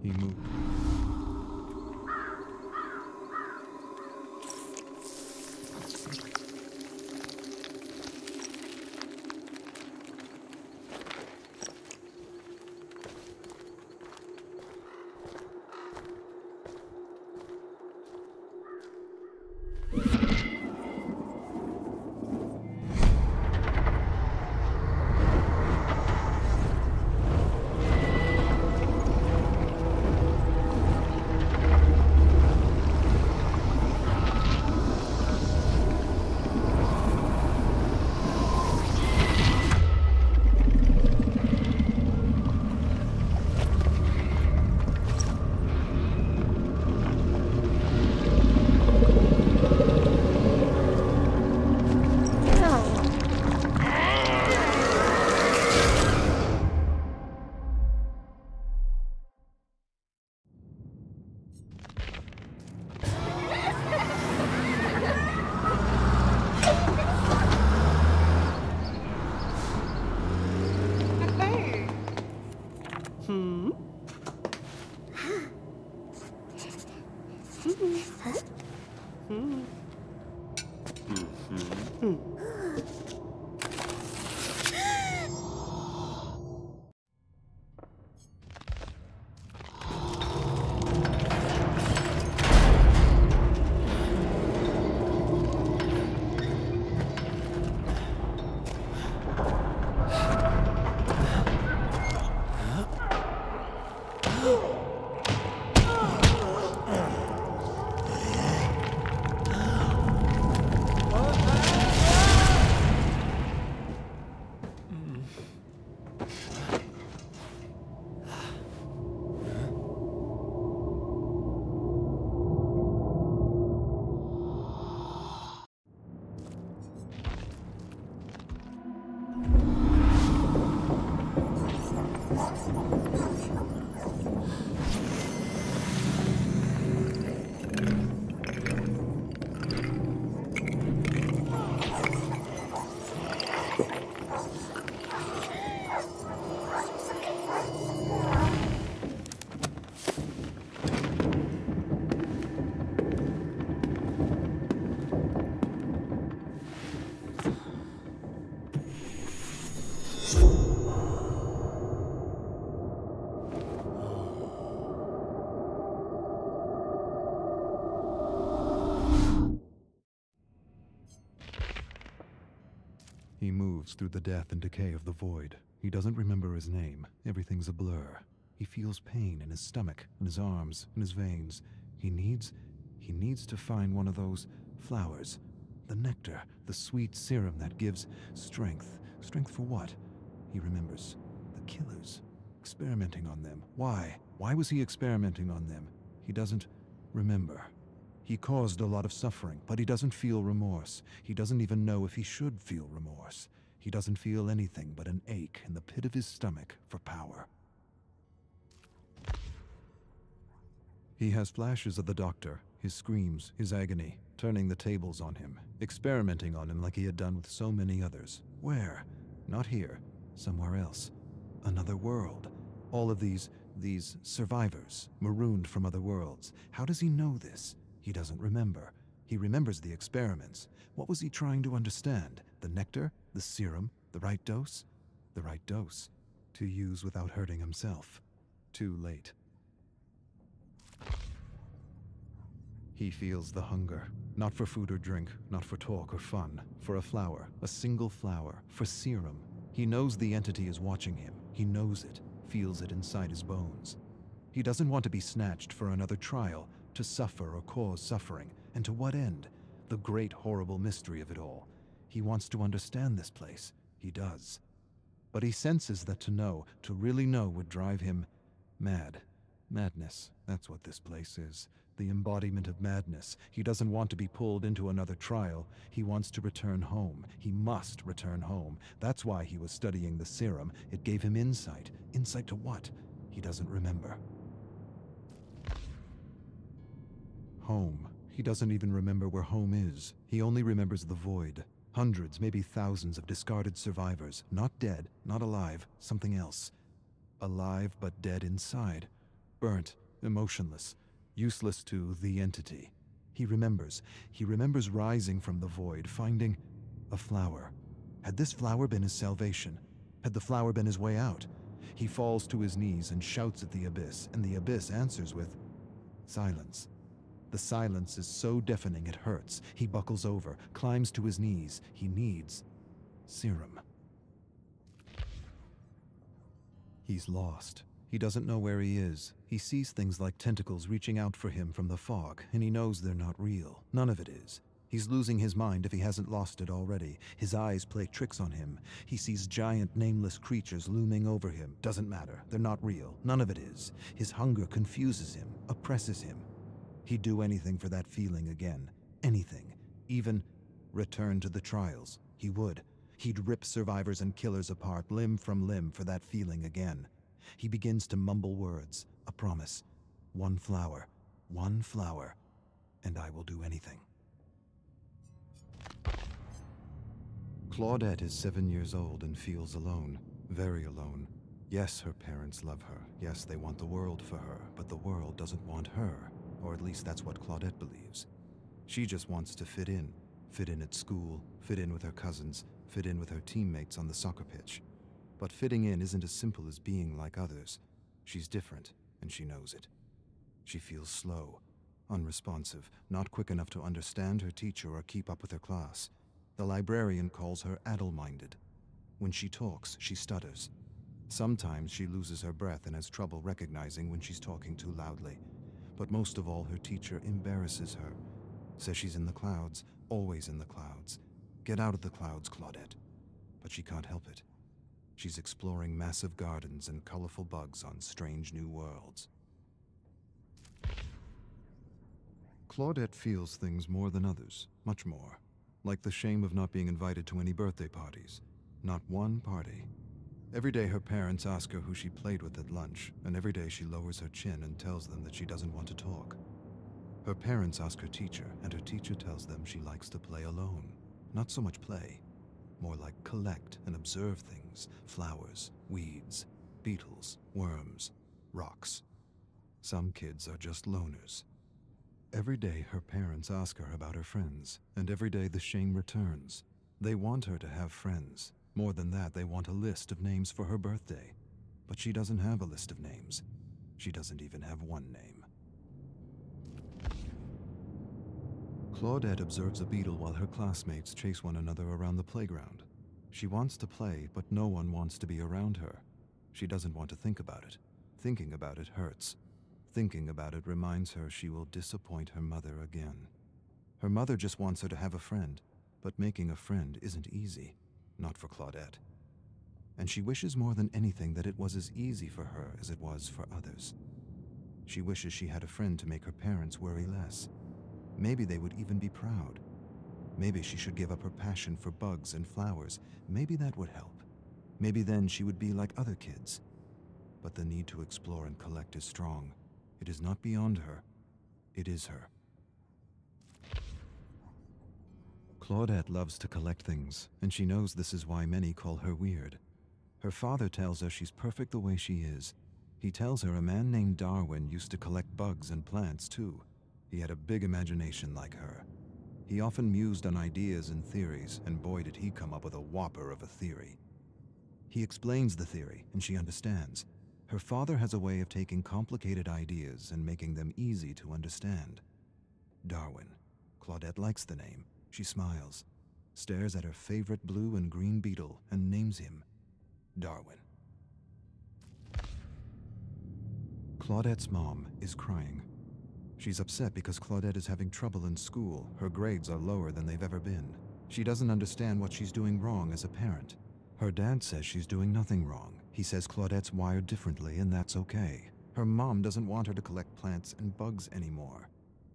He moved. He moves through the death and decay of the void. He doesn't remember his name. Everything's a blur. He feels pain in his stomach, in his arms, in his veins. He needs to find one of those flowers. The nectar, the sweet serum that gives strength. Strength for what? He remembers. The killers. Experimenting on them. Why? Why was he experimenting on them? He doesn't remember. He caused a lot of suffering, but he doesn't feel remorse. He doesn't even know if he should feel remorse. He doesn't feel anything but an ache in the pit of his stomach for power. He has flashes of the doctor, his screams, his agony, turning the tables on him, experimenting on him like he had done with so many others. Where? Not here. Somewhere else. Another world. All of these survivors, marooned from other worlds. How does he know this? He doesn't remember. He remembers the experiments. What was he trying to understand? The nectar? The serum? The right dose? The right dose. To use without hurting himself. Too late. He feels the hunger. Not for food or drink, not for talk or fun. For a flower, a single flower, for serum. He knows the entity is watching him. He knows it, feels it inside his bones. He doesn't want to be snatched for another trial, to suffer or cause suffering. And to what end? The great horrible mystery of it all. He wants to understand this place. He does. But he senses that to know, to really know, would drive him mad. Madness, that's what this place is. The embodiment of madness. He doesn't want to be pulled into another trial. He wants to return home. He must return home. That's why he was studying the serum. It gave him insight. Insight to what? He doesn't remember. Home. He doesn't even remember where home is. He only remembers the void. Hundreds, maybe thousands of discarded survivors. Not dead, not alive, something else. Alive but dead inside. burnt, emotionless, useless to the entity. He remembers rising from the void, finding a flower. Had this flower been his salvation? Had the flower been his way out? He falls to his knees and shouts at the abyss, and the abyss answers with silence. The silence is so deafening it hurts. He buckles over, climbs to his knees. He needs serum. He's lost. He doesn't know where he is. He sees things like tentacles reaching out for him from the fog, and he knows they're not real. None of it is. He's losing his mind if he hasn't lost it already. His eyes play tricks on him. He sees giant, nameless creatures looming over him. Doesn't matter. They're not real. None of it is. His hunger confuses him, oppresses him. He'd do anything for that feeling again. Anything. Even return to the trials. He would. He'd rip survivors and killers apart, limb from limb, for that feeling again. He begins to mumble words, a promise. One flower, and I will do anything. Claudette is 7 years old and feels alone, very alone. Yes, her parents love her. Yes, they want the world for her, but the world doesn't want her, or at least that's what Claudette believes. She just wants to fit in at school, fit in with her cousins, fit in with her teammates on the soccer pitch. But fitting in isn't as simple as being like others. She's different, and she knows it. She feels slow, unresponsive, not quick enough to understand her teacher or keep up with her class. The librarian calls her addle-minded. When she talks, she stutters. Sometimes she loses her breath and has trouble recognizing when she's talking too loudly. But most of all, her teacher embarrasses her. Says she's in the clouds, always in the clouds. Get out of the clouds, Claudette. But she can't help it. She's exploring massive gardens and colorful bugs on strange new worlds. Claudette feels things more than others, much more. Like the shame of not being invited to any birthday parties. Not one party. Every day her parents ask her who she played with at lunch, and every day she lowers her chin and tells them that she doesn't want to talk. Her parents ask her teacher, and her teacher tells them she likes to play alone. Not so much play, more like collect and observe things, flowers, weeds, beetles, worms, rocks. Some kids are just loners. Every day her parents ask her about her friends, and every day the shame returns. They want her to have friends. More than that, they want a list of names for her birthday. But she doesn't have a list of names. She doesn't even have one name. Claudette observes a beetle while her classmates chase one another around the playground. She wants to play, but no one wants to be around her. She doesn't want to think about it. Thinking about it hurts. Thinking about it reminds her she will disappoint her mother again. Her mother just wants her to have a friend, but making a friend isn't easy. Not for Claudette. And she wishes more than anything that it was as easy for her as it was for others. She wishes she had a friend to make her parents worry less. Maybe they would even be proud. Maybe she should give up her passion for bugs and flowers. Maybe that would help. Maybe then she would be like other kids. But the need to explore and collect is strong. It is not beyond her. It is her. Claudette loves to collect things, and she knows this is why many call her weird. Her father tells her she's perfect the way she is. He tells her a man named Darwin used to collect bugs and plants too. He had a big imagination like her. He often mused on ideas and theories, and boy did he come up with a whopper of a theory. He explains the theory, and she understands. Her father has a way of taking complicated ideas and making them easy to understand. Darwin. Claudette likes the name. She smiles, stares at her favorite blue and green beetle, and names him Darwin. Claudette's mom is crying. She's upset because Claudette is having trouble in school. Her grades are lower than they've ever been. She doesn't understand what she's doing wrong as a parent. Her dad says she's doing nothing wrong. He says Claudette's wired differently, and that's okay. Her mom doesn't want her to collect plants and bugs anymore.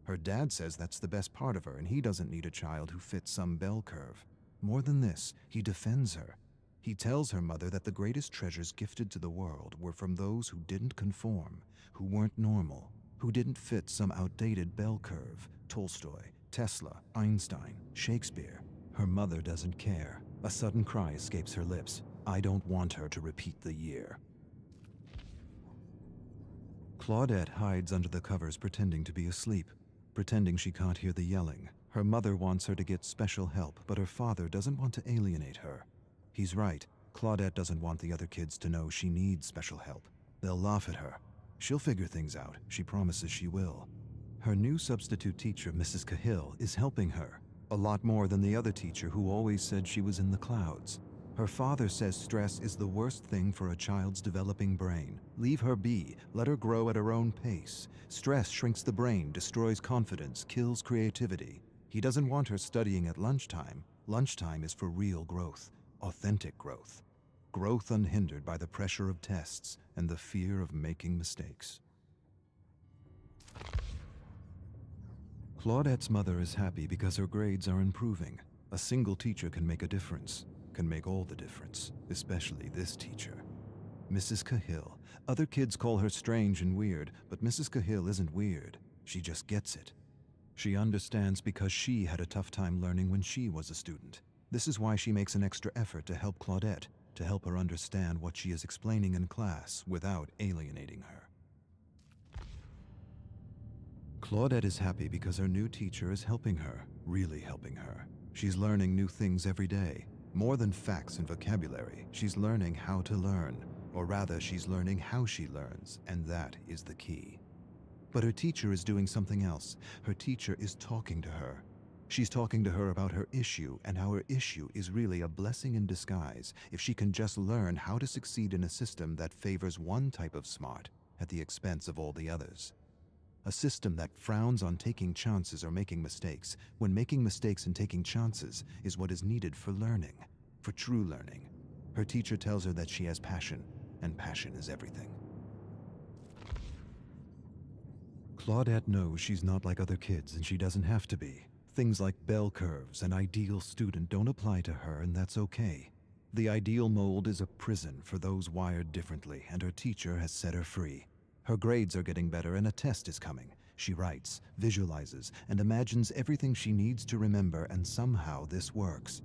Her dad says that's the best part of her, and he doesn't need a child who fits some bell curve. More than this, he defends her. He tells her mother that the greatest treasures gifted to the world were from those who didn't conform, who weren't normal, who didn't fit some outdated bell curve. Tolstoy, Tesla, Einstein, Shakespeare. Her mother doesn't care. A sudden cry escapes her lips. I don't want her to repeat the year. Claudette hides under the covers pretending to be asleep, pretending she can't hear the yelling. Her mother wants her to get special help, but her father doesn't want to alienate her. He's right. Claudette doesn't want the other kids to know she needs special help. They'll laugh at her. She'll figure things out. She promises she will. Her new substitute teacher, Mrs. Cahill, is helping her. A lot more than the other teacher who always said she was in the clouds. Her father says stress is the worst thing for a child's developing brain. Leave her be. Let her grow at her own pace. Stress shrinks the brain, destroys confidence, kills creativity. He doesn't want her studying at lunchtime. Lunchtime is for real growth, authentic growth. Growth unhindered by the pressure of tests and the fear of making mistakes. Claudette's mother is happy because her grades are improving. A single teacher can make a difference, can make all the difference, especially this teacher. Mrs. Cahill. Other kids call her strange and weird, but Mrs. Cahill isn't weird. She just gets it. She understands because she had a tough time learning when she was a student. This is why she makes an extra effort to help Claudette, to help her understand what she is explaining in class without alienating her. Claudette is happy because her new teacher is helping her, really helping her. She's learning new things every day. More than facts and vocabulary, she's learning how to learn, or rather, she's learning how she learns, and that is the key. But her teacher is doing something else. Her teacher is talking to her. She's talking to her about her issue and how her issue is really a blessing in disguise if she can just learn how to succeed in a system that favors one type of smart at the expense of all the others. A system that frowns on taking chances or making mistakes, when making mistakes and taking chances is what is needed for learning, for true learning. Her teacher tells her that she has passion, and passion is everything. Claudette knows she's not like other kids and she doesn't have to be. Things like bell curves and ideal student don't apply to her, and that's okay. The ideal mold is a prison for those wired differently, and her teacher has set her free. Her grades are getting better and a test is coming. She writes, visualizes, and imagines everything she needs to remember, and somehow this works.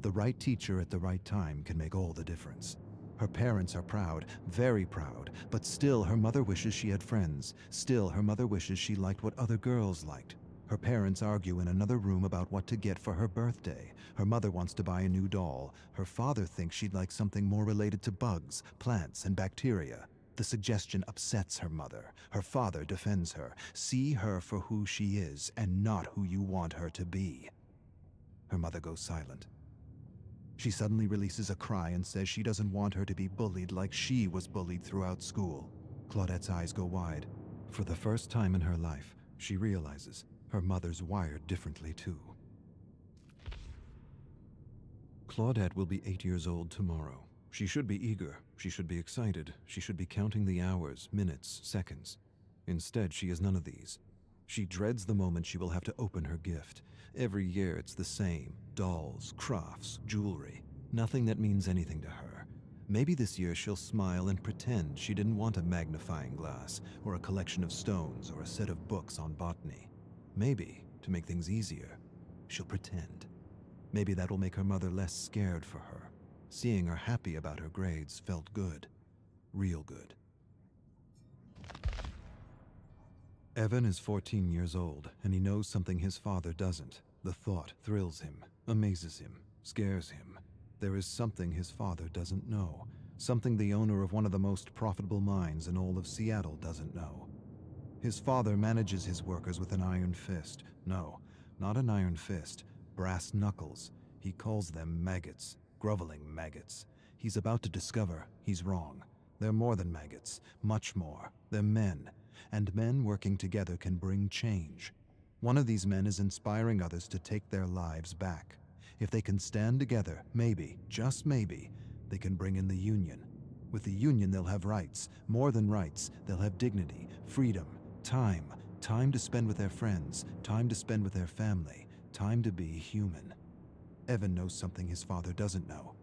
The right teacher at the right time can make all the difference. Her parents are proud, very proud, but still her mother wishes she had friends. Still her mother wishes she liked what other girls liked. Her parents argue in another room about what to get for her birthday. Her mother wants to buy a new doll. Her father thinks she'd like something more related to bugs, plants, and bacteria. The suggestion upsets her mother. Her father defends her. See her for who she is and not who you want her to be. Her mother goes silent. She suddenly releases a cry and says she doesn't want her to be bullied like she was bullied throughout school. Claudette's eyes go wide. For the first time in her life, she realizes her mother's wired differently too. Claudette will be 8 years old tomorrow. She should be eager. She should be excited. She should be counting the hours, minutes, seconds. Instead, she is none of these. She dreads the moment she will have to open her gift. Every year it's the same. Dolls, crafts, jewelry. Nothing that means anything to her. Maybe this year she'll smile and pretend she didn't want a magnifying glass, or a collection of stones, or a set of books on botany. Maybe, to make things easier, she'll pretend. Maybe that'll make her mother less scared for her. Seeing her happy about her grades felt good. Real good. Evan is 14 years old, and he knows something his father doesn't. The thought thrills him, amazes him, scares him. There is something his father doesn't know. Something the owner of one of the most profitable mines in all of Seattle doesn't know. His father manages his workers with an iron fist. No, not an iron fist. Brass knuckles. He calls them maggots. Groveling maggots. He's about to discover he's wrong. They're more than maggots. Much more. They're men. And men working together can bring change. One of these men is inspiring others to take their lives back. If they can stand together, maybe, just maybe, they can bring in the union. With the union, they'll have rights. More than rights, they'll have dignity, freedom, time. Time to spend with their friends, time to spend with their family, time to be human. Evan knows something his father doesn't know,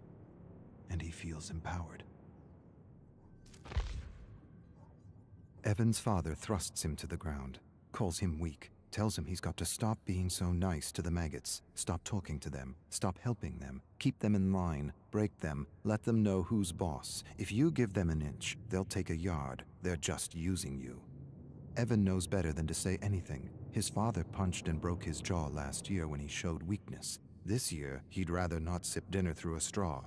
and he feels empowered. Evan's father thrusts him to the ground, calls him weak, tells him he's got to stop being so nice to the maggots, stop talking to them, stop helping them, keep them in line, break them, let them know who's boss. If you give them an inch, they'll take a yard. They're just using you. Evan knows better than to say anything. His father punched and broke his jaw last year when he showed weakness. This year, he'd rather not sip dinner through a straw.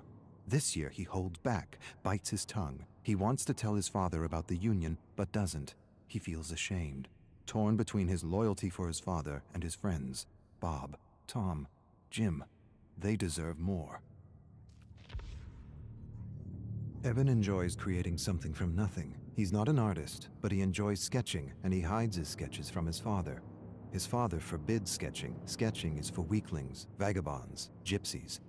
This year, he holds back, bites his tongue. He wants to tell his father about the union, but doesn't. He feels ashamed, torn between his loyalty for his father and his friends. Bob, Tom, Jim, they deserve more. Evan enjoys creating something from nothing. He's not an artist, but he enjoys sketching, and he hides his sketches from his father. His father forbids sketching. Sketching is for weaklings, vagabonds, gypsies.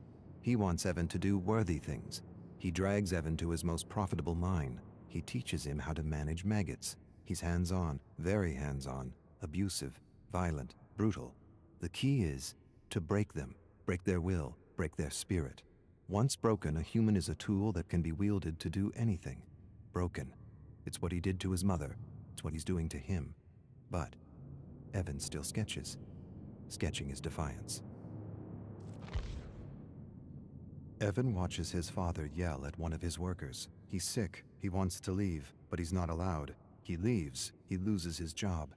He wants Evan to do worthy things. He drags Evan to his most profitable mine. He teaches him how to manage maggots. He's hands-on, very hands-on, abusive, violent, brutal. The key is to break them, break their will, break their spirit. Once broken, a human is a tool that can be wielded to do anything. Broken. It's what he did to his mother. It's what he's doing to him. But Evan still sketches. Sketching is defiance. Evan watches his father yell at one of his workers. He's sick. He wants to leave, but he's not allowed. He leaves. He loses his job.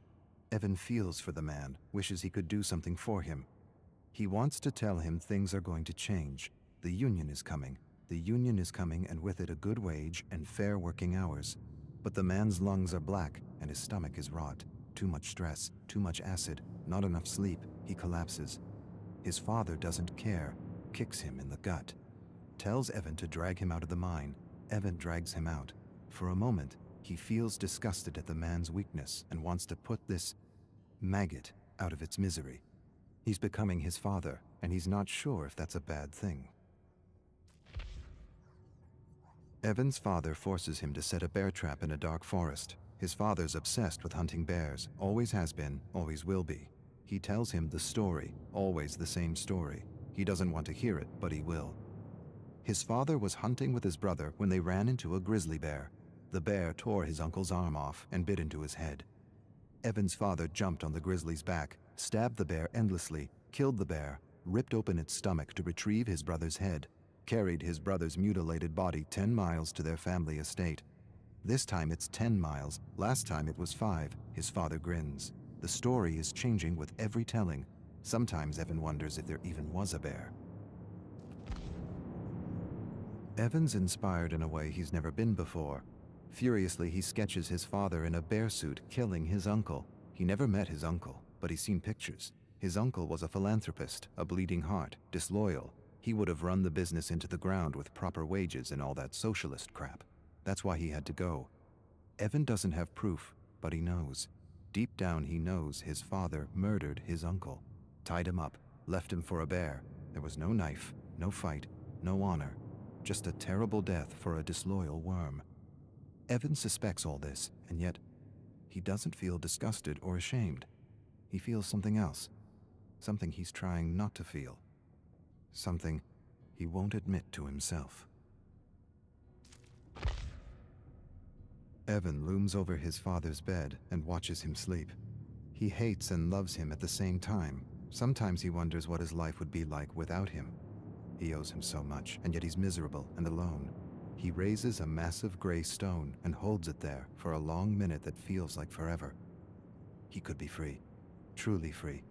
Evan feels for the man, wishes he could do something for him. He wants to tell him things are going to change. The union is coming. The union is coming, and with it a good wage and fair working hours. But the man's lungs are black and his stomach is rot. Too much stress, too much acid, not enough sleep. He collapses. His father doesn't care, kicks him in the gut. Tells Evan to drag him out of the mine. Evan drags him out. For a moment, he feels disgusted at the man's weakness and wants to put this maggot out of its misery. He's becoming his father, and he's not sure if that's a bad thing. Evan's father forces him to set a bear trap in a dark forest. His father's obsessed with hunting bears, always has been, always will be. He tells him the story, always the same story. He doesn't want to hear it, but he will. His father was hunting with his brother when they ran into a grizzly bear. The bear tore his uncle's arm off and bit into his head. Evan's father jumped on the grizzly's back, stabbed the bear endlessly, killed the bear, ripped open its stomach to retrieve his brother's head, carried his brother's mutilated body 10 miles to their family estate. This time it's 10 miles, last time it was 5, his father grins. The story is changing with every telling. Sometimes Evan wonders if there even was a bear. Evan's inspired in a way he's never been before. Furiously, he sketches his father in a bear suit killing his uncle. He never met his uncle, but he's seen pictures. His uncle was a philanthropist, a bleeding heart, disloyal. He would have run the business into the ground with proper wages and all that socialist crap. That's why he had to go. Evan doesn't have proof, but he knows. Deep down he knows his father murdered his uncle. Tied him up, left him for a bear. There was no knife, no fight, no honor. Just a terrible death for a disloyal worm. Evan suspects all this, and yet he doesn't feel disgusted or ashamed. He feels something else. Something he's trying not to feel. Something he won't admit to himself. Evan looms over his father's bed and watches him sleep. He hates and loves him at the same time. Sometimes he wonders what his life would be like without him. He owes him so much, and yet he's miserable and alone. He raises a massive gray stone and holds it there for a long minute that feels like forever. He could be free, truly free.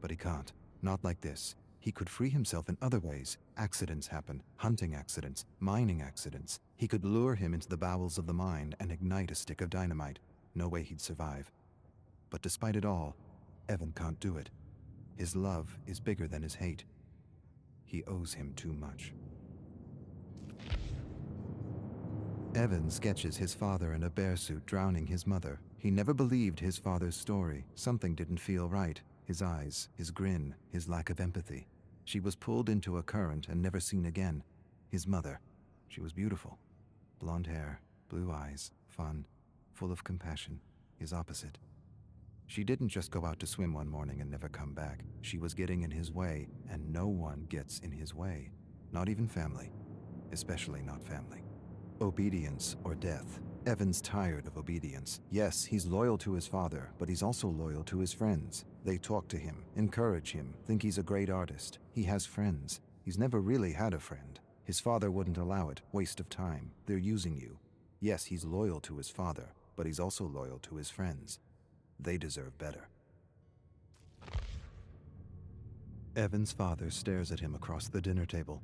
But he can't, not like this. He could free himself in other ways. Accidents happen, hunting accidents, mining accidents. He could lure him into the bowels of the mine and ignite a stick of dynamite. No way he'd survive. But despite it all, Evan can't do it. His love is bigger than his hate. He owes him too much. Evan sketches his father in a bear suit drowning his mother. He never believed his father's story. Something didn't feel right. His eyes, his grin, his lack of empathy. She was pulled into a current and never seen again. His mother. She was beautiful. Blonde hair, blue eyes, fun, full of compassion. His opposite. She didn't just go out to swim one morning and never come back. She was getting in his way, and no one gets in his way. Not even family. Especially not family. Obedience or death. Evan's tired of obedience. Yes, he's loyal to his father, but he's also loyal to his friends. They talk to him, encourage him, think he's a great artist. He has friends. He's never really had a friend. His father wouldn't allow it. Waste of time. They're using you. Yes, he's loyal to his father, but he's also loyal to his friends. They deserve better. Evan's father stares at him across the dinner table.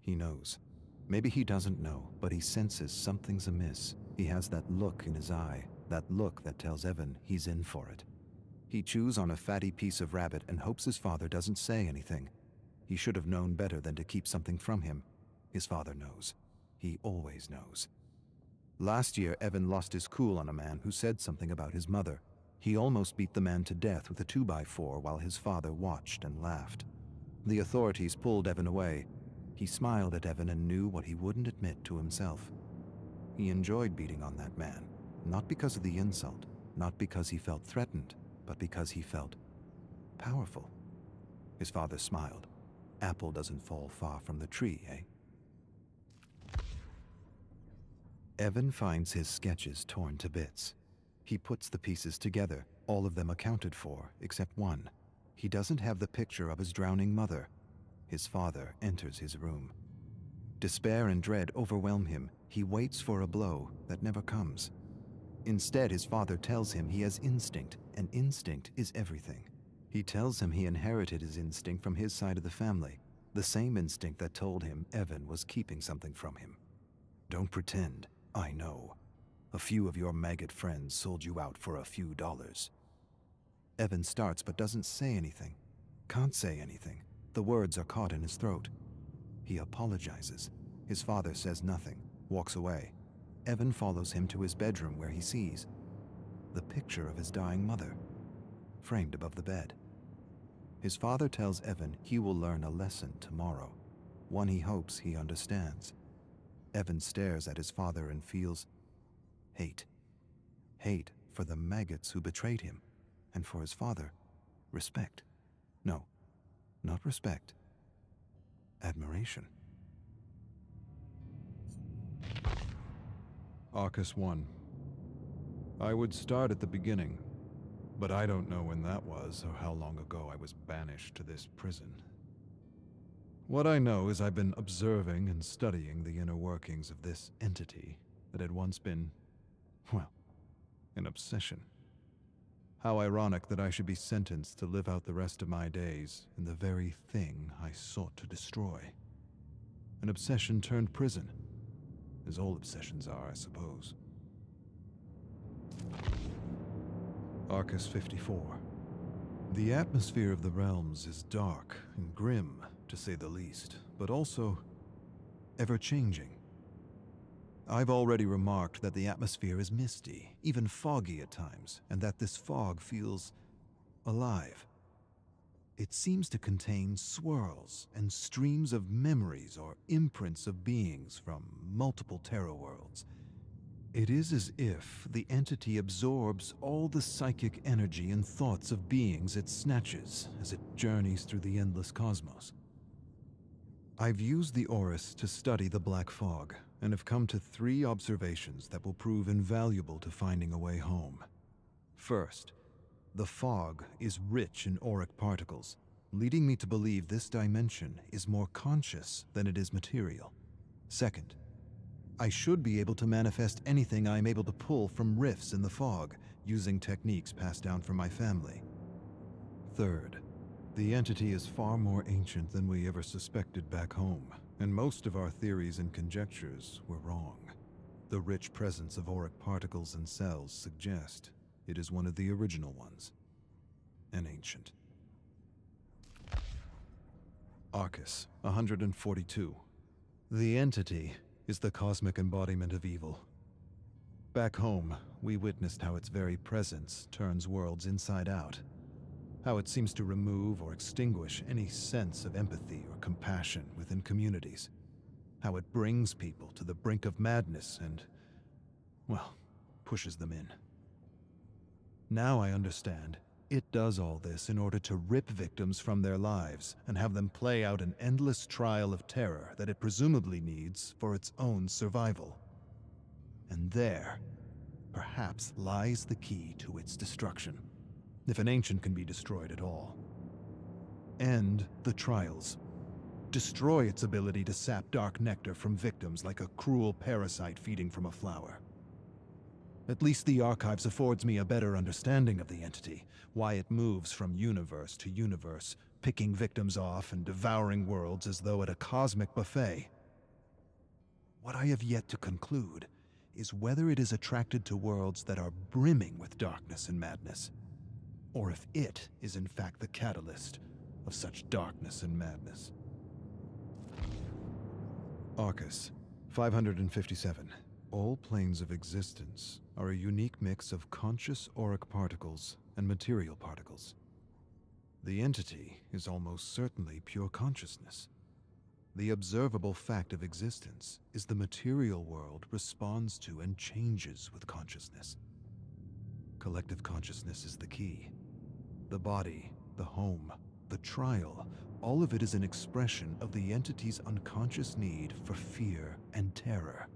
He knows. Maybe he doesn't know, but he senses something's amiss. He has that look in his eye, that look that tells Evan he's in for it. He chews on a fatty piece of rabbit and hopes his father doesn't say anything. He should have known better than to keep something from him. His father knows. He always knows. Last year, Evan lost his cool on a man who said something about his mother. He almost beat the man to death with a 2x4 while his father watched and laughed. The authorities pulled Evan away. He smiled at Evan and knew what he wouldn't admit to himself. He enjoyed beating on that man, not because of the insult, not because he felt threatened, but because he felt powerful. His father smiled. Apple doesn't fall far from the tree, eh? Evan finds his sketches torn to bits. He puts the pieces together, all of them accounted for, except one. He doesn't have the picture of his drowning mother. His father enters his room. Despair and dread overwhelm him. He waits for a blow that never comes. Instead, his father tells him he has instinct, and instinct is everything. He tells him he inherited his instinct from his side of the family, the same instinct that told him Evan was keeping something from him. Don't pretend, I know. A few of your maggot friends sold you out for a few dollars. Evan starts but doesn't say anything. Can't say anything. The words are caught in his throat. He apologizes. His father says nothing, walks away. Evan follows him to his bedroom where he sees the picture of his dying mother, framed above the bed. His father tells Evan he will learn a lesson tomorrow, one he hopes he understands. Evan stares at his father and feels hate. Hate for the maggots who betrayed him, and for his father, respect. No, not respect. Admiration. Arcus 1. I would start at the beginning, but I don't know when that was or how long ago I was banished to this prison. What I know is I've been observing and studying the inner workings of this entity that had once been, well, an obsession. How ironic that I should be sentenced to live out the rest of my days in the very thing I sought to destroy. An obsession turned prison, as all obsessions are, I suppose. Arcus 54. The atmosphere of the realms is dark and grim, to say the least, but also ever-changing. I've already remarked that the atmosphere is misty, even foggy at times, and that this fog feels alive. It seems to contain swirls and streams of memories or imprints of beings from multiple terror worlds. It is as if the entity absorbs all the psychic energy and thoughts of beings it snatches as it journeys through the endless cosmos. I've used the Oris to study the black fog, and have come to 3 observations that will prove invaluable to finding a way home. First, the fog is rich in auric particles, leading me to believe this dimension is more conscious than it is material. Second, I should be able to manifest anything I'm able to pull from rifts in the fog, using techniques passed down from my family. Third, the entity is far more ancient than we ever suspected back home, and most of our theories and conjectures were wrong. The rich presence of auric particles and cells suggest it is one of the original ones, and ancient. Arcus 142. The entity is the cosmic embodiment of evil. Back home, we witnessed how its very presence turns worlds inside out. How it seems to remove or extinguish any sense of empathy or compassion within communities. How it brings people to the brink of madness and, well, pushes them in. Now I understand. It does all this in order to rip victims from their lives and have them play out an endless trial of terror that it presumably needs for its own survival. And there, perhaps, lies the key to its destruction, if an ancient can be destroyed at all. End the trials. Destroy its ability to sap dark nectar from victims like a cruel parasite feeding from a flower. At least the archives affords me a better understanding of the entity, why it moves from universe to universe, picking victims off and devouring worlds as though at a cosmic buffet. What I have yet to conclude is whether it is attracted to worlds that are brimming with darkness and madness, or if it is in fact the catalyst of such darkness and madness. Arcus, 557. All planes of existence are a unique mix of conscious auric particles and material particles. The entity is almost certainly pure consciousness. The observable fact of existence is the material world responds to and changes with consciousness. Collective consciousness is the key. The body, the home, the trial, all of it is an expression of the entity's unconscious need for fear and terror.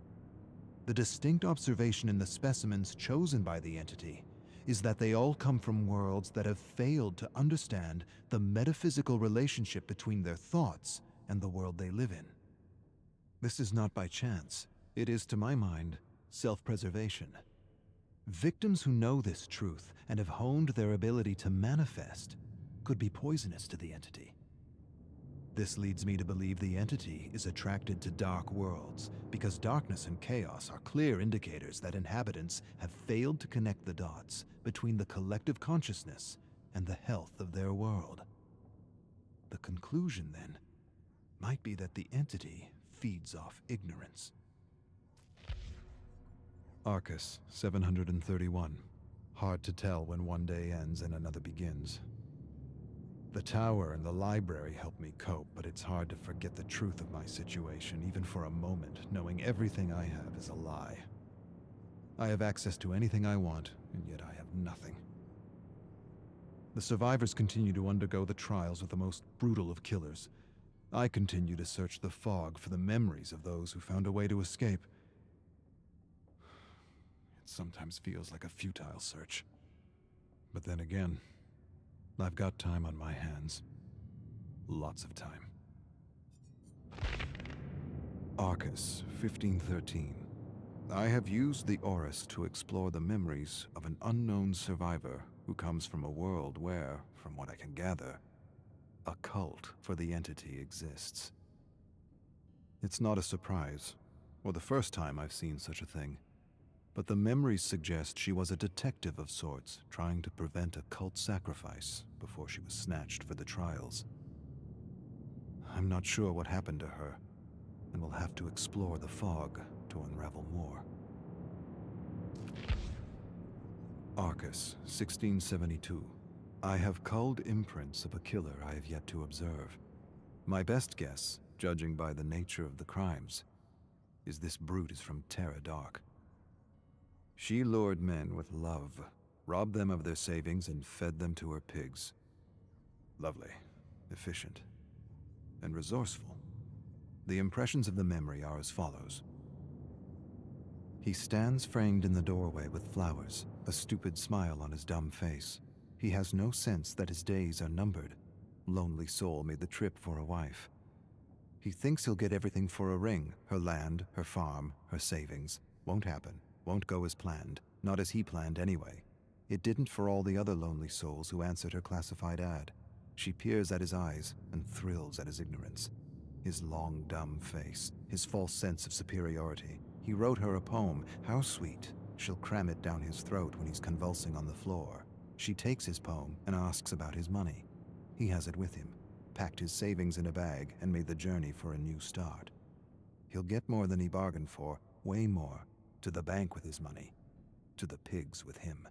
The distinct observation in the specimens chosen by the entity is that they all come from worlds that have failed to understand the metaphysical relationship between their thoughts and the world they live in. This is not by chance. It is, to my mind, self-preservation. Victims who know this truth and have honed their ability to manifest could be poisonous to the entity. This leads me to believe the entity is attracted to dark worlds because darkness and chaos are clear indicators that inhabitants have failed to connect the dots between the collective consciousness and the health of their world. The conclusion, then, might be that the entity feeds off ignorance. Arcus, 731. Hard to tell when one day ends and another begins. The tower and the library help me cope, but it's hard to forget the truth of my situation, even for a moment, knowing everything I have is a lie. I have access to anything I want, and yet I have nothing. The survivors continue to undergo the trials with the most brutal of killers. I continue to search the fog for the memories of those who found a way to escape. It sometimes feels like a futile search. But then again, I've got time on my hands. Lots of time. Arcus, 1513. I have used the Orus to explore the memories of an unknown survivor who comes from a world where, from what I can gather, a cult for the entity exists. It's not a surprise, or the first time I've seen such a thing, but the memories suggest she was a detective of sorts trying to prevent a cult sacrifice before she was snatched for the trials. I'm not sure what happened to her, and will have to explore the fog to unravel more. Arcus, 1672. I have culled imprints of a killer I have yet to observe. My best guess, judging by the nature of the crimes, is this brute is from Terra Dark. She lured men with love, robbed them of their savings, and fed them to her pigs. Lovely, efficient, and resourceful. The impressions of the memory are as follows. He stands framed in the doorway with flowers, a stupid smile on his dumb face. He has no sense that his days are numbered. Lonely soul made the trip for a wife. He thinks he'll get everything for a ring, her land, her farm, her savings. Won't happen, won't go as planned, not as he planned anyway. It didn't for all the other lonely souls who answered her classified ad. She peers at his eyes and thrills at his ignorance. His long, dumb face, his false sense of superiority. He wrote her a poem, how sweet. She'll cram it down his throat when he's convulsing on the floor. She takes his poem and asks about his money. He has it with him, packed his savings in a bag and made the journey for a new start. He'll get more than he bargained for, way more, to the bank with his money, to the pigs with him.